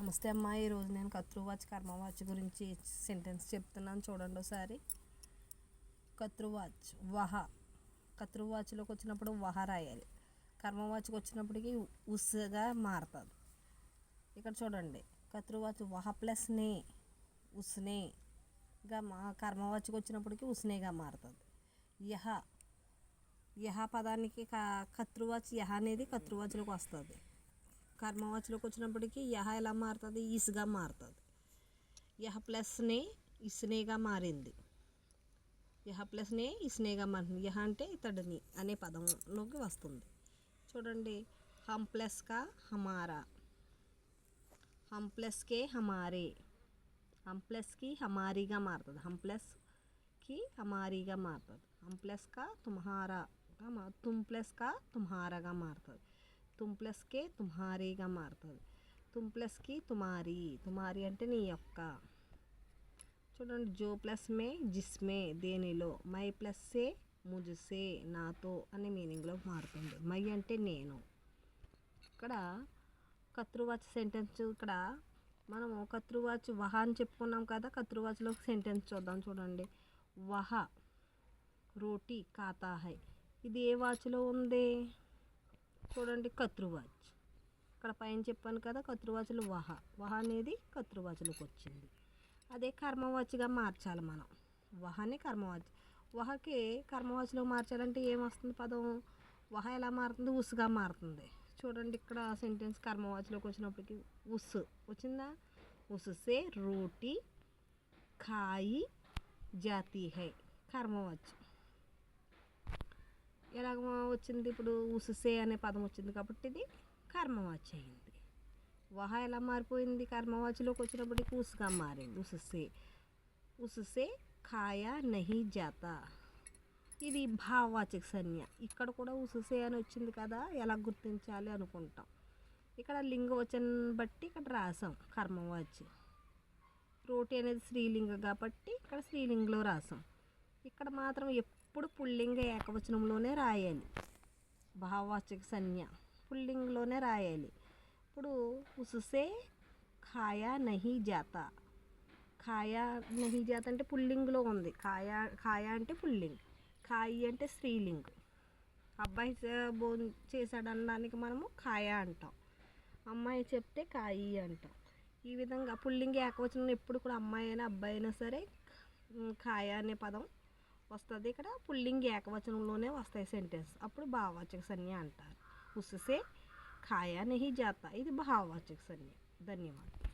నమస్తే అమ్మ. ఈరోజు నేను కర్తృవాచ్ కర్మవాచ్ గురించి సెంటెన్స్ చెప్తున్నాను, చూడండి ఒకసారి. కర్తృవాచ్ వహ. కర్తృవాచ్లోకి వచ్చినప్పుడు వహ రాయాలి. కర్మవాచ్కి వచ్చినప్పటికీ ఉస్గా మారుతుంది. ఇక్కడ చూడండి, కర్తృవాచ్ వహ ప్లస్ నే ఉస్నేగా కర్మవాచ్కి వచ్చినప్పటికీ ఉస్నేగా మారుతుంది. యహ. యహ పదానికి కర్తృవాచ్ యహ అనేది కర్తృవాచ్లోకి వస్తుంది. కర్మవాచ్లోకి వచ్చినప్పటికీ యహ ఎలా మారుతుంది? ఇస్గా మారుతుంది. యహ ప్లస్ నే ఇస్నేగా మారింది. యహ ప్లస్ నే ఇస్నేగా మారింది. యహ అంటే ఇతడిని అనే పదంలోకి వస్తుంది. చూడండి, హమ్ ప్లస్ కా హమారా, హమ్ ప్లస్ కే హమారే, హమ్ ప్లస్కి హమారీగా మారుతుంది. హమ్ ప్లస్కి హమారీగా మారుతుంది. హమ్ ప్లస్ కా తుమ్హారా, తుమ్ ప్లస్ కా తుమ్హారాగా మారుతుంది. తుమ్ ప్లస్కే తుమ్హారీగా మారుతుంది. తుమ్ ప్లస్కి తుమారీ అంటే నీ యొక్క. చూడండి, జో ప్లస్ మే జిస్మే దేనిలో, మై ప్లస్ సే ముజ్సే నాతో అనే మీనింగ్లో మారుతుంది. మై అంటే నేను. ఇక్కడ కర్తృవాచ్ సెంటెన్స్, ఇక్కడ మనము కర్తృవాచ్ వహ అని చెప్పుకున్నాం కదా. కర్తృవాచ్లో సెంటెన్స్ చూద్దాం. చూడండి, వహ రోటీ ఖాతా హై. ఇది ఏ వాచ్లో ఉంది? చూడండి, కర్తృవాచ్. ఇక్కడ పైన చెప్పాను కదా, కర్తృవాచ్లో వహ అనేది కర్తృవాచ్లోకి వచ్చింది. అదే కర్మవాచ్గా మార్చాలి మనం. వహని కర్మవాచ్. వహకి కర్మవాచ్లో మార్చాలంటే ఏమొస్తుంది పదం? వహ ఎలా మారుతుంది? ఉస్గా మారుతుంది. చూడండి, ఇక్కడ సెంటెన్స్ కర్మవాచ్లోకి వచ్చినప్పటికి ఉస్ వచ్చిందా? ఉస్సే రోటీ ఖాయి జాతీ హై. కర్మవాచ్ ఎలాగ వచ్చింది? ఇప్పుడు ఉస్సే అనే పదం వచ్చింది కాబట్టి ఇది కర్మవాచ్ అయింది. వహ ఎలా మారిపోయింది? కర్మవాచ్లోకి వచ్చినప్పటికి ఉస్గా మారింది. ఉస్సే ఖాయా నహీ జాతా. ఇది భావవాచక సంజ్ఞ. ఇక్కడ కూడా ఉస్సే అని వచ్చింది కదా, ఎలా గుర్తించాలి అనుకుంటాం. ఇక్కడ లింగవచనం బట్టి ఇక్కడ రాసాం కర్మవాచ్. రోటీ అనేది స్త్రీలింగ కాబట్టి ఇక్కడ స్త్రీలింగంలో రాసాం. ఇక్కడ మాత్రం ఎప్పుడు పుల్లింగ ఏకవచనంలోనే రాయాలి. భావవాచక సంజ్ఞ పుల్లింగంలోనే రాయాలి. ఇప్పుడు ఉస్సే ఖాయా నహీ జాతా. ఖాయా నహీ జాతా అంటే పుల్లింగ్లో ఉంది. ఖాయా అంటే పుల్లింగ్, ఖాయి అంటే స్త్రీలింగ్. అబ్బాయి చేశాడు అనడానికి మనము ఖాయా అంటాం, అమ్మాయి చెప్తే ఖాయి అంటాం. ఈ విధంగా పుల్లింగ ఏకవచనం ఎప్పుడు కూడా అమ్మాయి అయినా అబ్బాయి అయినా సరే ఖాయా అనే పదం వస్తుంది. ఇక్కడ పుల్లింగ ఏకవచనంలోనే వస్తాయి సెంటెన్స్. అప్పుడు భావవాచక సంజ్ఞ అంటారు. ఉస్సే ఖాయా నహీ జాతా, ఇది భావవాచక సంజ్ఞ. ధన్యవాదాలు.